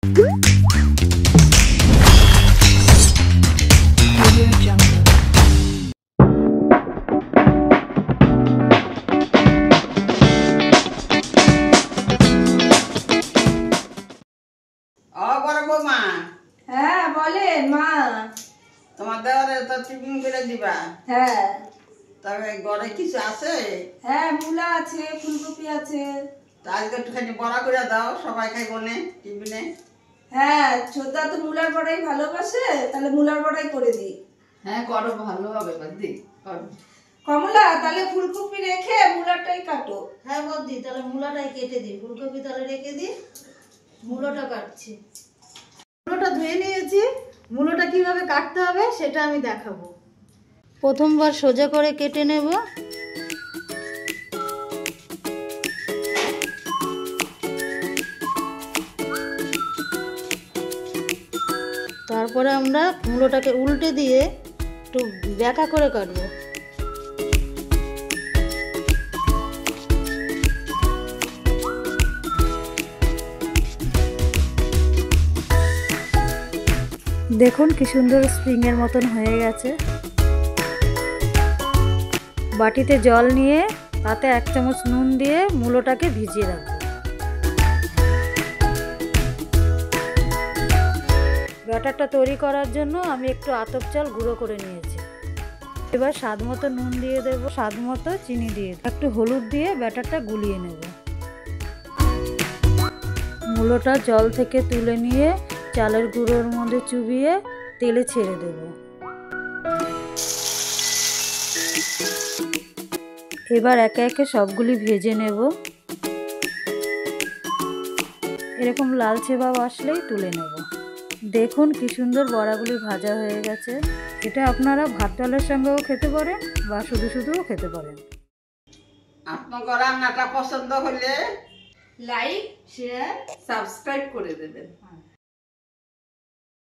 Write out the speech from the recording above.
হ্যাঁ বলেন মা। তোমার দেওয়ারে তো টিফিন করে দিবা। হ্যাঁ তবে ঘরে কিছু আছে? হ্যাঁ মূলা আছে, ফুলকপি আছে। আজকে একটুখানি বড়া করে দাও, সবাই খাইব না টিফিনে। হ্যাঁ ছোটা তো মূলার বড়াই ভালোবাসে, তাহলে মূলার বড়াই করে দিই। হ্যাঁ করো, ভালো হবে বদ্দি। কমলা তাহলে ফুলকপি রেখে মূলাটাই কাটো। হ্যাঁ বদ্দি, তাহলে মূলাটাই কেটে দিই। ফুলকপি তাহলে রেখে দিই, মূলোটা কাটছি। মূলোটা ধুয়ে নিয়েছি, মূলোটা কিভাবে কাটতে হবে সেটা আমি দেখাবো। প্রথমবার সোজা করে কেটে নেব। তারপরে আমরা মূলোটাকে উল্টে দিয়ে একটু ব্যাকা করে কাটবো। দেখুন কি সুন্দর স্প্রিং এর মতন হয়ে গেছে। বাটিতে জল নিয়ে তাতে 1 চামচ নুন দিয়ে মূলোটাকে ভিজিয়ে রাখবো। ব্যাটারটা তৈরি করার জন্য আমি একটু আতপ চাল গুঁড়ো করে নিয়েছি। এবার স্বাদ মতো নুন দিয়ে দেবো, স্বাদ মতো চিনি দিয়ে একটু হলুদ দিয়ে ব্যাটারটা গুলিয়ে নেব। মূলোটা জল থেকে তুলে নিয়ে চালের গুঁড়োর মধ্যে চুবিয়ে তেলে ছেড়ে দেব। এবার একে একে সবগুলি ভেজে নেব। এরকম লালচে ভাব আসলেই তুলে নেব। দেখুন কি সুন্দর বড়াগুলি ভাজা হয়ে গেছে। এটা আপনারা ভাত ডালের সঙ্গেও খেতে পারেন বা শুধু শুধুও খেতে পারেন। আপনার রান্নাটা পছন্দ হলে লাইক, শেয়ার, সাবস্ক্রাইব করে দেবেন।